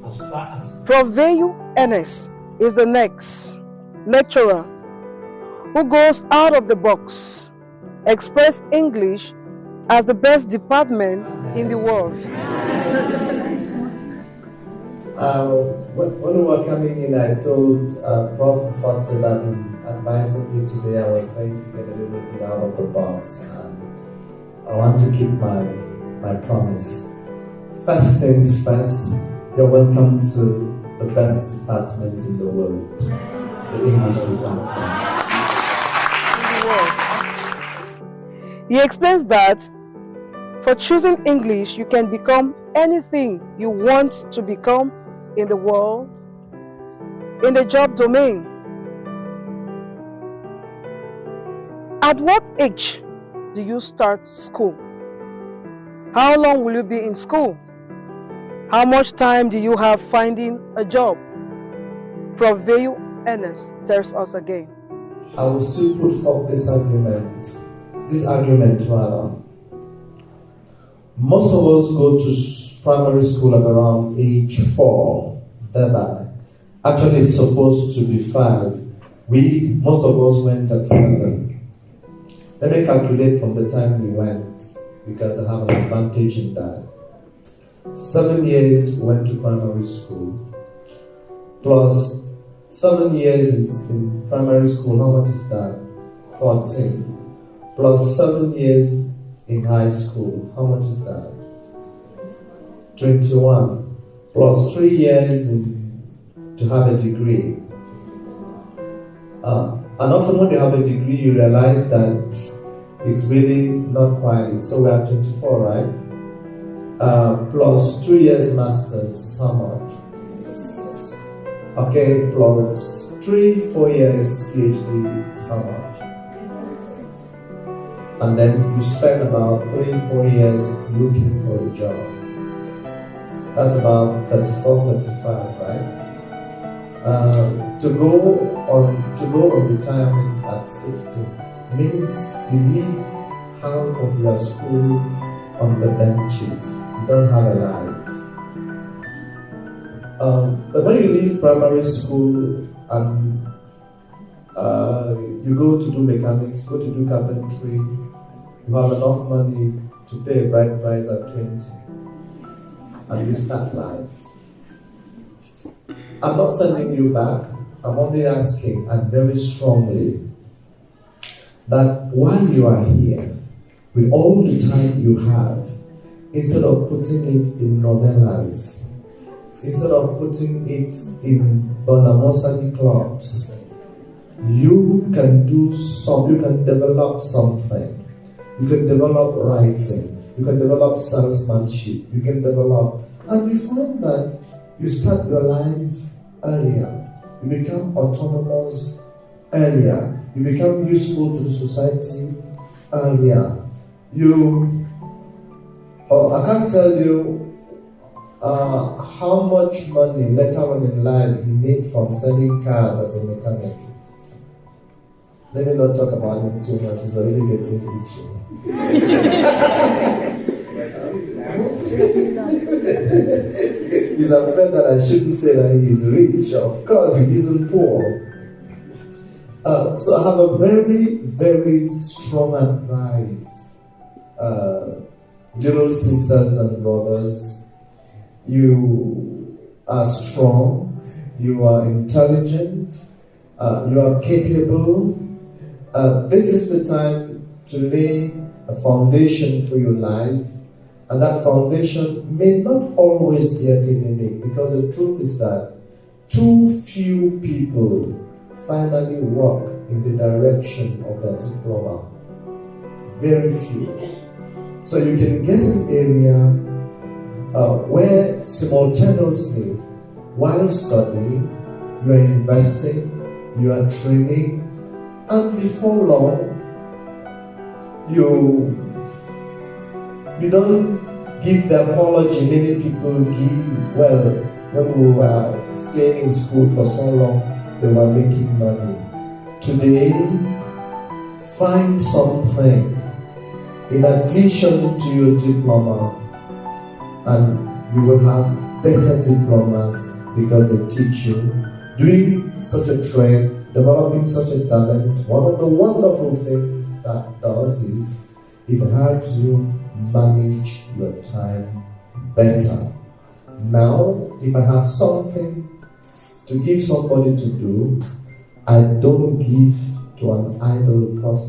Prof. Veyu Ernest is the next lecturer who goes out of the box, express English as the best department in the world. When we were coming in, I told Prof. Fonte that in advising you today, I was going to get a little bit out of the box, and I want to keep my promise. First things first, you're welcome to the best department in the world, the English department. He explains that for choosing English, you can become anything you want to become in the world, in the job domain. At what age do you start school? How long will you be in school? How much time do you have finding a job? Prof. Veyu Ernest tells us again. I will still put forth this argument rather. Most of us go to primary school at around age 4, thereby. Actually, it's supposed to be 5. Most of us went at 7. Let me calculate from the time we went, because I have an advantage in that. 7 years went to primary school, plus 7 years in primary school, how much is that? 14. Plus 7 years in high school, how much is that? 21. Plus 3 years to have a degree. And often when you have a degree, you realize that it's really not quite. So we are 24, right? Plus 2 years masters is how much? Okay, plus 3-4 years PhD is how much? And then you spend about 3-4 years looking for a job. That's about 34, 35, right? To go on retirement at 60 means you leave half of your school on the benches. You don't have a life. But when you leave primary school and you go to do mechanics, go to do carpentry, you have enough money to pay a bride price at 20, and you start life. I'm not sending you back. I'm only asking, and very strongly, that while you are here, with all the time you have, instead of putting it in novellas, instead of putting it in Bonamosadi clubs, you can develop something. You can develop writing. You can develop salesmanship. You can develop, and you find that you start your life earlier. You become autonomous earlier. You become useful to the society earlier. I can't tell you how much money later on in life he made from selling cars as a mechanic. Let me not talk about him too much. He's already getting itchy. He's afraid that I shouldn't say that he is rich. Of course, he isn't poor. So I have a very, very strong advice. Little sisters and brothers, you are strong, you are intelligent, you are capable. This is the time to lay a foundation for your life, and that foundation may not always be academic, because the truth is that too few people finally walk in the direction of their diploma. Very few. So you can get an area where simultaneously, while studying, you are investing, you are training, and before long, you don't give the apology many people give. Well, when we were staying in school for so long, they were making money. Today, find something in addition to your diploma, and you will have better diplomas because they teach you. Doing such a trade, developing such a talent, one of the wonderful things that does is it helps you manage your time better. Now, if I have something to give somebody to do, I don't give to an idle person.